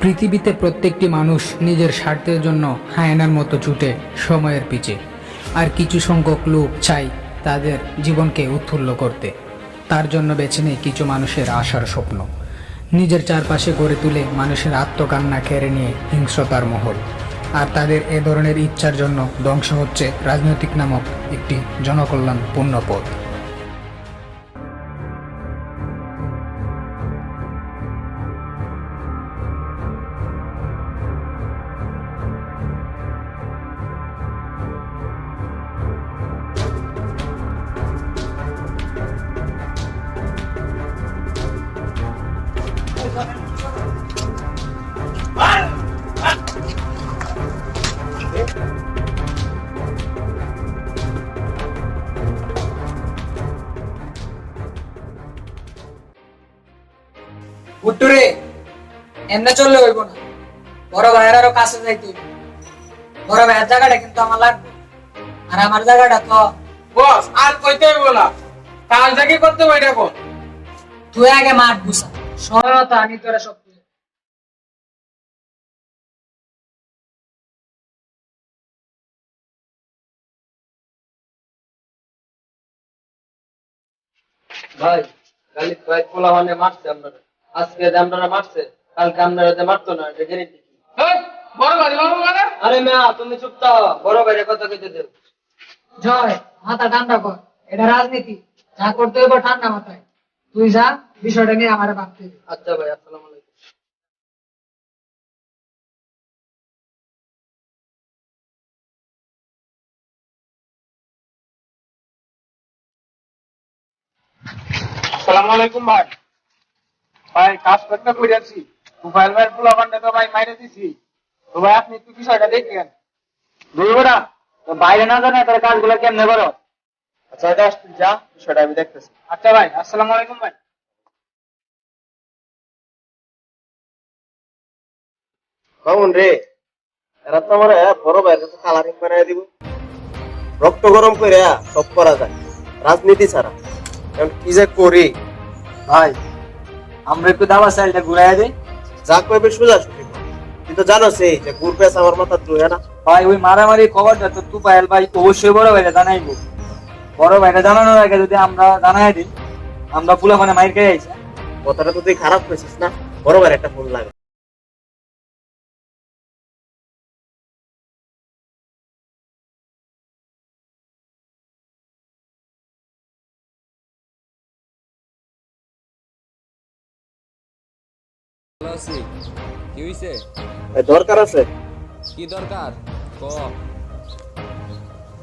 পৃথিবীতে প্রত্যেকটি মানুষ নিজের স্বার্থের জন্য হায়নার মতো ছুটে সময়ের পিছে, আর কিছু সংখ্যক লোক চাই তাদের জীবনকে উৎফুল্ল করতে। তার জন্য বেছে নেয় কিছু মানুষের আশার স্বপ্ন, নিজের চারপাশে গড়ে তুলে মানুষের আত্মকান্না কেড়ে নিয়ে হিংস্রতার মহল। আর তাদের এ ধরনের ইচ্ছার জন্য ধ্বংস হচ্ছে রাজনৈতিক নামক একটি জনকল্যাণ পূর্ণ পথ। ভুট্টুরে এমনি চললে হইব না, বড় ভাইয়ের আরো কাছে যাইতে হইব। বড় ভাইয়ের জায়গাটা কিন্তু আমার লাগবে, আর আমার জায়গাটা তো বস আর কইতে হইব না, কাল থেকে করতে হবে এটা কোন। তুই আগে মাঠ বুঝা, সহায়তা আমি তোরা সব তুলে। ভাই কালি ভাই পোলা মানে মারছে আপনারা, আজকে যে আপনারা মারছে কালকে আপনারা যে মারতো না এটা গ্যারেন্টি কি? বড় ভাই বড় মানে আরে মিয়া তুমি চুপ থাও, বড় ভাইয়ের কথা কইতে দেও। জয়, মাথা ঠান্ডা কর, এটা রাজনীতি, যা করতে হইব ঠান্ডা মাথায়। তুই যা, বিষয়টা নিয়ে আমার ভাবতে হবে। আচ্ছা ভাই, আসসালামু আলাইকুম। আসসালামু আলাইকুম ভাই। ভাই কাজ করতে কইরাছি, মোবাইল ভাই পোলা বান্ডে তো ভাই মাইরে দিছি, তো ভাই আপনি একটু বিষয়টা দেখেন। দুইবার তো বাইরে না জানে তার কাজগুলো কেমনে করো। আচ্ছা এটা তুই যা, বিষয়টা আমি দেখতেছি। আচ্ছা ভাই, আসসালামু আলাইকুম ভাই। মামুন রে, এরা তো আমার বড় ভাইয়ের কাছে কালারিং বানাই দিব। রক্ত গরম করে সব করা যায় রাজনীতি ছাড়া। এখন কি যে করি ভাই আমরা একটু দাবা সাইলটা ঘুরাই দিই। যা কইবে সোজা সুজি কর। তুই তো জানোস এই যে গুরপেস আমার মাথা ধুয়ে না। ভাই ওই মারামারি খবরটা তো তুপাইল ভাই অবশ্যই বড় ভাইরা জানাইবো। বড় ভাইরা জানানোর আগে যদি আমরা জানাই দিই, আমরা পুলা মানে মাইর খেয়ে আইছি। কথাটা তো তুই খারাপ কইছিস না। বড় ভাইয়ের একটা ফোন লাগে। ভালো আছি। কি হইছে? এই দরকার আছে কি দরকার? ক।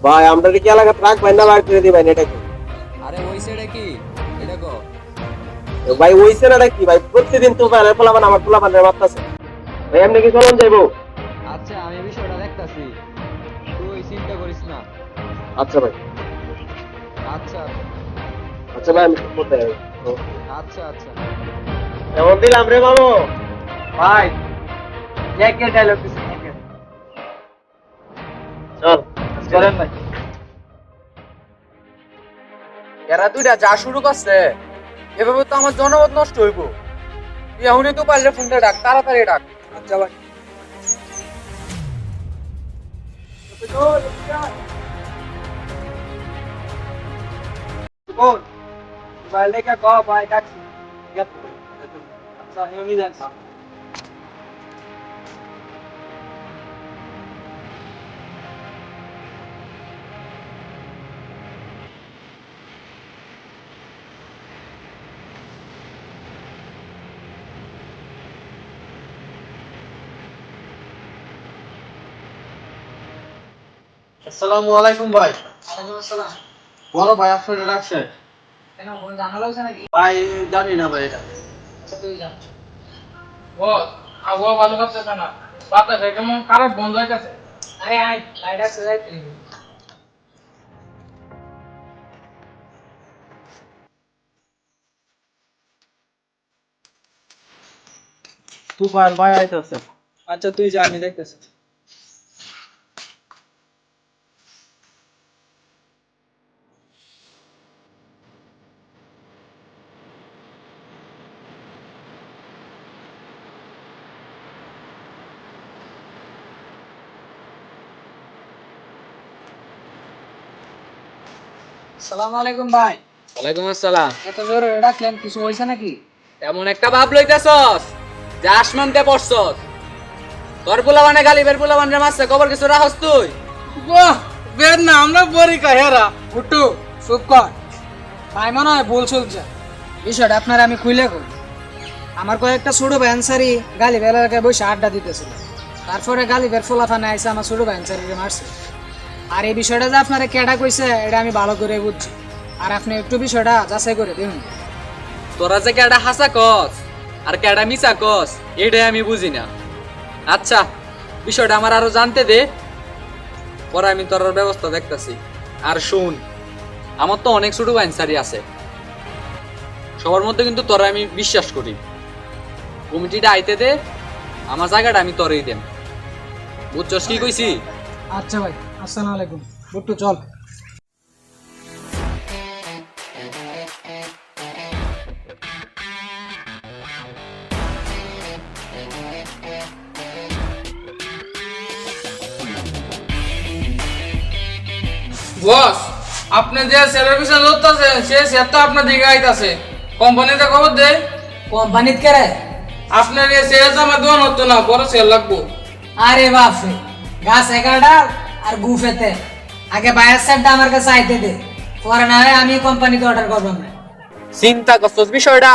ভাই, আমরা কি এলাকা ট্রাক ভাই না বাইর করে দিবেন এটা কি? আরে হইছে রে কি? এটা ক। ভাই ওইছে না কি ভাই, প্রতিদিন তো ভাই পোলাপান আমার পোলাপানের মারতাছে। ভাই এমনি কি চলন যাইবো? আচ্ছা আমি বিষয়টা দেখতাছি, তুই চিন্তা করিস না। আচ্ছা ভাই, আচ্ছা আচ্ছা ভাই আমি করতে যাবো। আচ্ছা আচ্ছা। কেমন দিলাম রে মামু? ভাই কে ডায়লগ দিছে কে? চল করেন ভাই। এরা দুইটা যা শুরু করছে, এভাবে তো আমার জনমত নষ্ট হইব। তুই এখনই তো পারলে ফোনটা ডাক, তাড়াতাড়ি ডাক। আচ্ছা ভাই। বল ভাই, লেখা ক ভাই ডাকছি। আচ্ছা আমি জানছি। আসসালামু আলাইকুম ভাই। ওয়ালাইকুম আসসালাম। বড় ভাই আপনার ডাকছে। কেন, কোনো ঝামেলা হয়েছে নাকি? ভাই জানি না ভাই এটা। আচ্ছা তুই যা। বস আবহাওয়া ভালো লাগতেছে না, বাতাসে কেমন খারাপ বন্ধ হয়ে গেছে। আরে আয়, লাইট আছে যাইতে হইব। তুফান ভাই আইতাছে। আচ্ছা তুই যা, আমি দেখতেছি। সালাম আলাইকুম ভাই। ওয়ালাইকুম আসসালাম। এত জোরে ডাকলেন, কিছু হয়েছে নাকি? এমন একটা ভাব লইতেছস যে আসমানতে পড়ছস। তোর পোলাবানে গালিবের পোলাবান রে মারছে, খবর কিছু রাখস তুই? বাহ, বের না আমরা বরি কাহেরা। উঠু, চুপ কর। ভাই মনে হয় ভুল চলছে। বিষয়টা আপনার আমি খুইলে করি। আমার কয়েকটা ছোট ভাই আনসারি গালি বেলাকে বসে আড্ডা দিতেছিল। তারপরে গালিবের ফোলাফানে আইসে আমার ছোট ভাই আনসারিকে মারছে। আর এই বিষয়টা যে আপনারা কেডা কইছে এটা আমি ভালো করে বুঝছি। আর আপনি একটু বিষয়টা যাচাই করে দেখুন। তোরা যে কেডা হাসা কস আর কেডা মিছা কস এটাই আমি বুঝি না। আচ্ছা, বিষয়টা আমার আরো জানতে দে, পরে আমি তোর ব্যবস্থা দেখতাছি। আর শুন, আমার তো অনেক ছোট আনসারি আছে, সবার মধ্যে কিন্তু তোরা আমি বিশ্বাস করি। কমিটিটা আইতে দে, আমার জায়গাটা আমি তোরই দেম। বুঝছস কি কইছি? আচ্ছা ভাই, আসসালামু আলাইকুম। বুট্টু চল। বস, আপনি যে সেলের পিছনে ধরতেছেন সে সেট তো আপনার দিকে আইতাছে। কোম্পানিতে খবর দেয় কোম্পানিত কেরে? আপনার এই সেল আমার দোয়ান হতো না, বড় সেল লাগবো। আরে বাপরে, গাছ এগারোটা আর গুফেতে। আগে বায়ার সেটটা আমার কাছে আইতে দে, পরে না হয় আমি কোম্পানিতে অর্ডার করবো না। চিন্তা করছস বিষয়টা?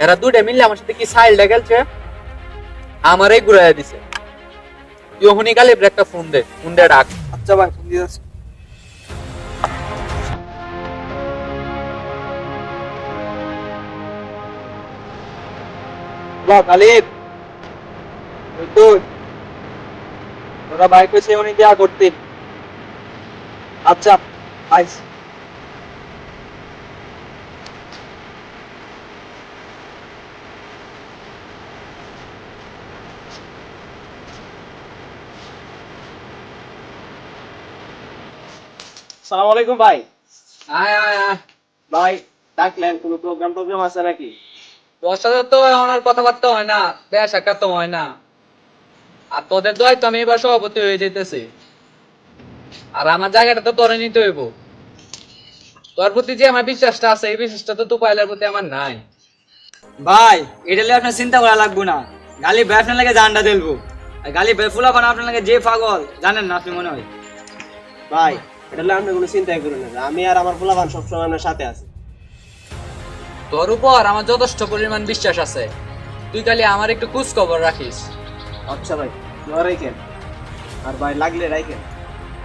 এরা দুইটা মিললে আমার সাথে কি সাইলটা খেলছে, আমারই ঘুরাইয়া দিছে। তুই ওখানে গেলে একটা ফোন দে, ফোন দে ডাক। আচ্ছা ভাই, ফোন দিয়ে যাচ্ছি। গালিব, তুই ওরা বাইক হয়েছে উনি দেয়া করতে। আচ্ছা, আইস। সালাম আলাইকুম ভাই। আয় আয় আয়। ভাই ডাকলেন, কোনো প্রোগ্রাম আছে নাকি? তোর সাথে তো এখন আর কথাবার্তা হয় না, বেশ সাক্ষাৎ তো হয় না। আর তোদের দোয়াই তো আমি এবার সভাপতি হয়ে যেতেছি। আর আমার জায়গাটা তো তোরে নিতে হইব। তোর প্রতি যে আমার বিশ্বাসটা আছে, এই বিশ্বাসটা তো তুপাইলের প্রতি আমার নাই। ভাই এটা নিয়ে আপনার চিন্তা করা লাগবো না। গালি ভাই আপনার লাগে জানটা দেলবো। আর গালি ভাই ফুলা বানা আপনার লাগে যে পাগল জানেন না আপনি মনে হয়। ভাই এটা হলে আপনি কোনো চিন্তাই করুন না, আমি আর আমার পোলাপান সবসময় আপনার সাথে আছি। তোর উপর আমার যথেষ্ট পরিমাণ বিশ্বাস আছে, তুই খালি আমার একটু খোঁজ খবর রাখিস। আচ্ছা ভাই, দোয়া রাখেন। আর ভাই লাগলে রাখেন।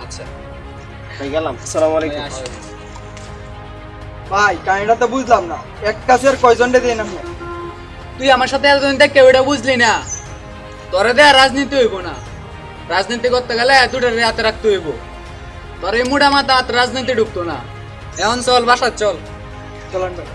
আচ্ছা ভাই গেলাম, আসসালামু আলাইকুম। ভাই কাহিনীটা তো বুঝলাম না, এক কাছের কয়জন রে দেন আপনি? তুই আমার সাথে এতদিন দেখতে ওইটা বুঝলি না? তোরে দেয়া রাজনীতি হইব না, রাজনীতি করতে গেলে দুটো হাতে রাখতে হইব। তোর এই মুড়া মাথা রাজনীতি ঢুকতো না। এখন চল বাসা চল। চলেন ভাই।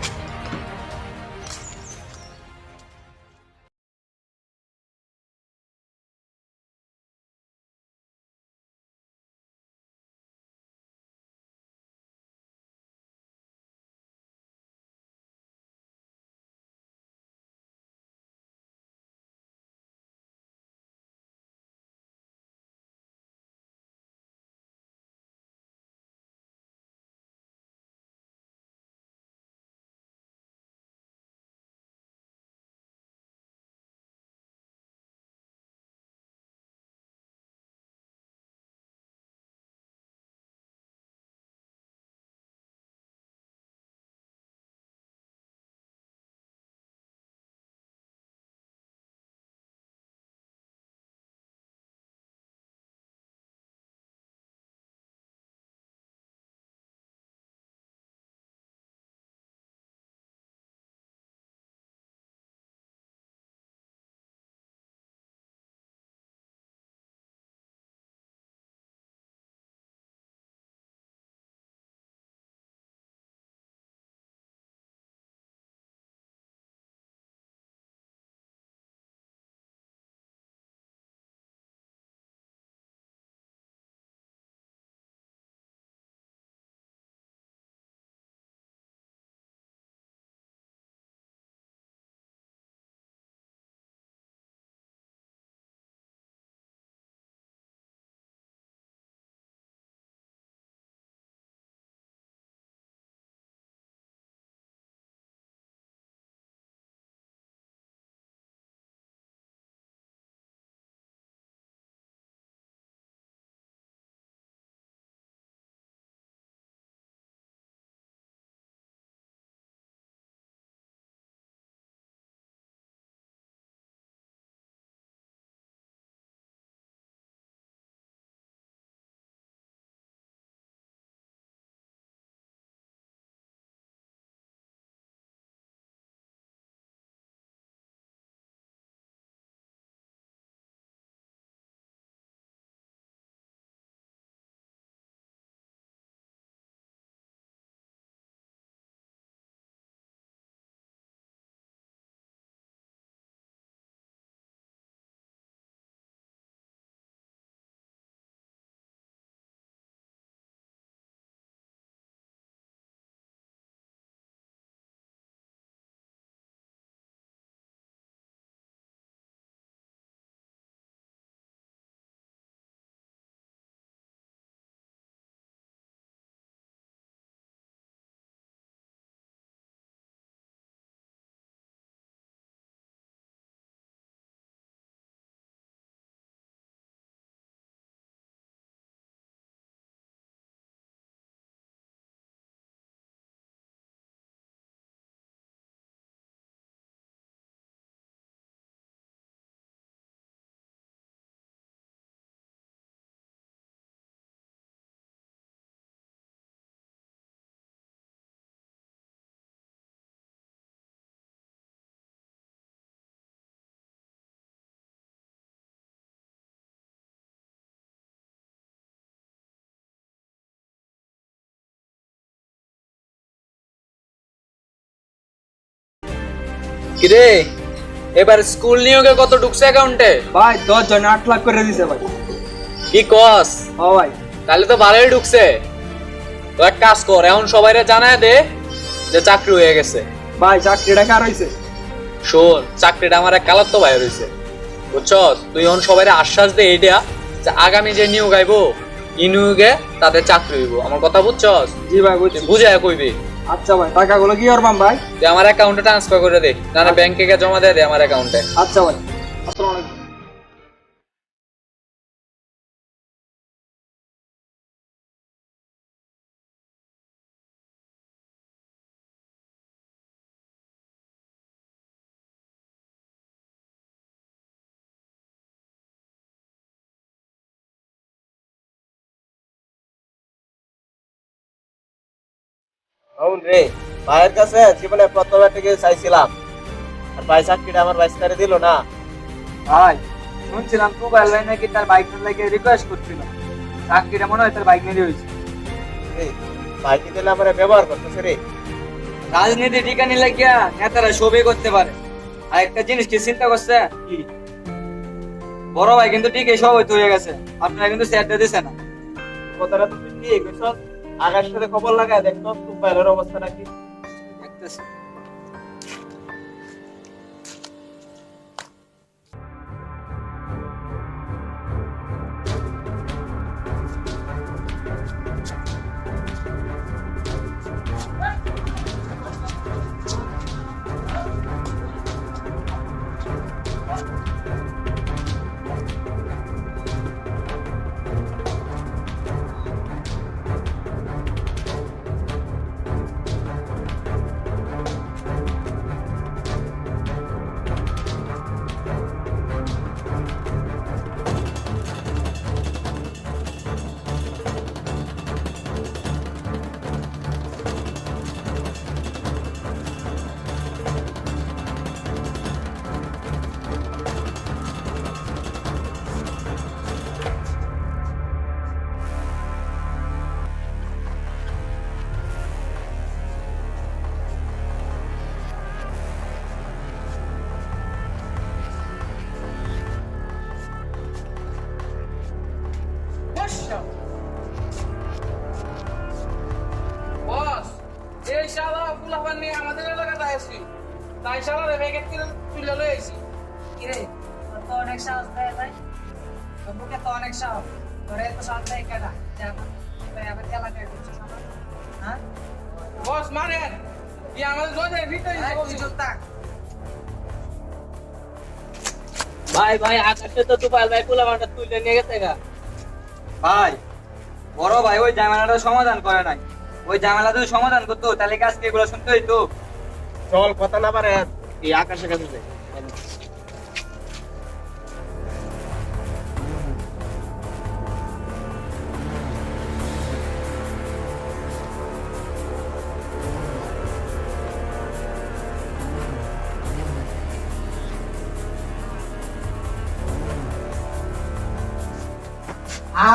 কিরে এবার স্কুল নিয়োগে কত ঢুকছে অ্যাকাউন্টে? ভাই 10 জন 8 লাখ করে দিছে ভাই। কি কস? ও ভাই তাহলে তো ভালোই ঢুকছে। তো এক কাজ কর, এখন সবাইরে জানায় দে যে চাকরি হয়ে গেছে। ভাই চাকরিটা কার হইছে? শোন, চাকরিটা আমার এক কালার তো বাইর হয়েছে, বুঝছস? তুই এখন সবাইরে আশ্বাস দে এইটা যে আগামী যে নিয়োগ আইবো ই নিয়োগে তাদের চাকরি হইব। আমার কথা বুঝছস? জি ভাই বুঝছি। বুঝায় কইবি। আচ্ছা ভাই টাকাগুলো কি করবাম ভাই? তুই আমার অ্যাকাউন্টে ট্রান্সফার করে দে, না ব্যাংকে গিয়ে জমা দিয়ে দে আমার অ্যাকাউন্টে। আচ্ছা ভাই। আসসালামু আলাইকুম। মামুন রে, ভাইয়ের কাছে জীবনে প্রথমবার থেকে চাইছিলাম, আর ভাই চাকরিটা আমার ভাই করে দিল না। ভাই শুনছিলাম মোবাইল ভাই নাকি তার বাইক লাগে রিকোয়েস্ট করছিল, চাকরিটা মনে হয় তার বাইক নিয়ে হয়েছে। রে, ভাই কি দিলে আমার ব্যবহার করতেছে রে। রাজনীতি ঠিকানি লাগিয়া নেতারা সবই করতে পারে, আর একটা জিনিস কি চিন্তা করছে কি বড় ভাই কিন্তু ঠিকই সব হয়ে গেছে, আপনারা কিন্তু স্যারটা দিছে না। কথাটা তো তুই ঠিক কইছস। আকাশের সাথে খবর লাগায় দেখতো মোবাইলের অবস্থাটা কি। দেখতেছি। বস, এই শালা ফুলাফান নিয়ে আমাদের এলাকাতে আসছি, তাই শালা রে ব্যাগের কিনে তুলে লয়ে আইছি। কিরে তোর তো অনেক সাহস দেয় ভাই, তোর বুকে তো অনেক সাহস, তোর এত সাহস দেয় কেডা? আবার এলাকায় করছিস আমার, হ্যাঁ? বস মারেন, কি আমাদের জয়ের ভিতরে চুপ থাক। ভাই ভাই আকাশে তো তুফাইল ভাই পোলাপানটা তুলে নিয়ে গেছে গা। ভাই বড় ভাই ওই ঝামেলাটা সমাধান করে নাই, ওই ঝামেলা যদি সমাধান করতো তাহলে কি আজকে এগুলো শুনতে হইতো? চল কথা না পারে এই আকাশের কাছে যাই।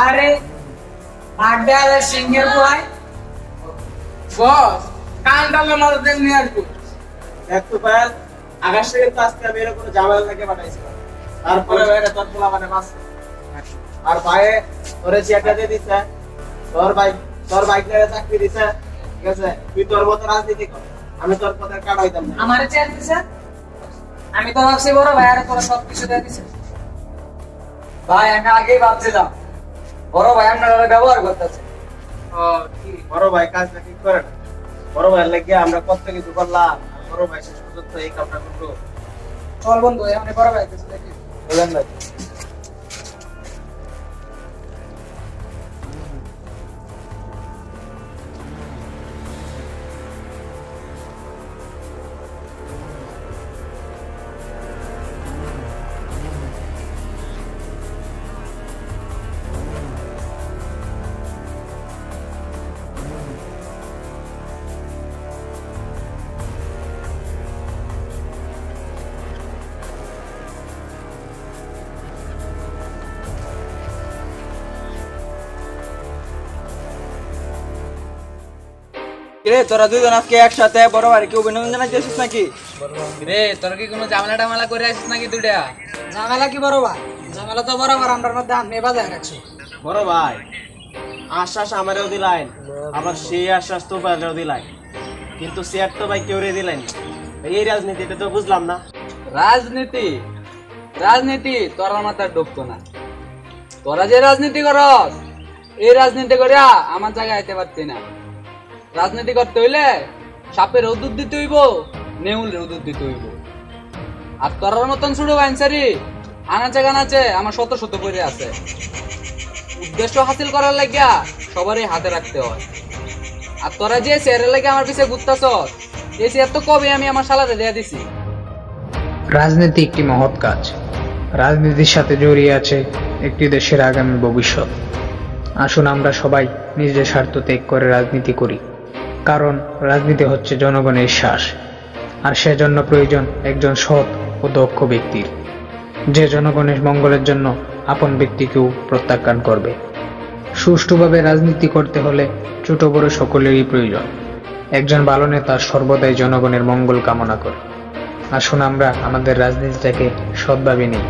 আরে বাড্ডে আর সিংহের বয় বস কান ডালে মারা দেন নিয়ে আসবো। দেখ তো ভাই, আকাশ থেকে তো আজকে আমি এরকম জামাল থেকে পাঠাইছিলাম, তারপরে ভাইরা তোর পোলা মানে মাছ আর ভাইয়ে তোরে চেয়ারটা দিয়ে দিছে, তোর বাইক নিয়ে চাকরি দিছে, ঠিক আছে? তুই তোর মতো রাজনীতি কর, আমি তোর পথের কাটা হইতাম না। আমার চেয়ার দিছে, আমি তো ভাবছি বড় ভাই আর তোরা সব কিছু দিয়ে দিছে। ভাই আমি আগেই ভাবছিলাম বড় ভাই আপনারা ব্যবহার করতেছে। বড় ভাই কাজটা ঠিক করে না, বড় ভাইয়ের লাগিয়ে আমরা কত কিছু করলাম, আর বড় ভাই শেষ পর্যন্ত এই কামটা করলো। চল বন্ধু এখন বড় ভাই কিছু দেখি। বলেন ভাই। রে তোরা দুজন আজকে একসাথে বড় ভাই কি অভিনন্দন জানাইতেছিস নাকি? রে তোর কি কোনো ঝামেলা টামেলা করে আসিস নাকি দুটা? ঝামেলা কি বড় ভাই? ঝামেলা তো বরাবর আমরার মধ্যে আমি বাজায় রাখছি। বড় ভাই আশ্বাস আমারও দিলেন, আবার সেই আশ্বাস তো পারেও দিলেন, কিন্তু চেয়ার তো ভাই কেউ দিলেন। এই রাজনীতিটা তো বুঝলাম না। রাজনীতি রাজনীতি তোর মাথায় ঢুকতো না। তোরা যে রাজনীতি করস, এই রাজনীতি করিয়া আমার জায়গায় আইতে পারতি না। রাজনীতি করতে হইলে সাপের উদুর দিতে হইব, নেউলের উদুর দিতে হইব। আর তোরার মতন ছোট আনসারি আনাচে গানাচে আমার শত শত করে আছে। উদ্দেশ্য হাসিল করার লাগিয়া সবারই হাতে রাখতে হয়। আর তোরা যে চেয়ারের লাগে আমার পিছে ঘুরতাছ, এই চেয়ার তো কবে আমি আমার শালারে দিয়ে দিছি। রাজনীতি একটি মহৎ কাজ। রাজনীতির সাথে জড়িয়ে আছে একটি দেশের আগামী ভবিষ্যৎ। আসুন আমরা সবাই নিজের স্বার্থ ত্যাগ করে রাজনীতি করি, কারণ রাজনীতি হচ্ছে জনগণের শ্বাস। আর সেজন্য প্রয়োজন একজন সৎ ও দক্ষ ব্যক্তির, যে জনগণের মঙ্গলের জন্য আপন ব্যক্তিকেও প্রত্যাখ্যান করবে। সুষ্ঠুভাবে রাজনীতি করতে হলে ছোট বড় সকলেরই প্রয়োজন। একজন ভালো নেতা সর্বদাই জনগণের মঙ্গল কামনা করে। আসুন আমরা আমাদের রাজনীতিটাকে সৎভাবে নিই।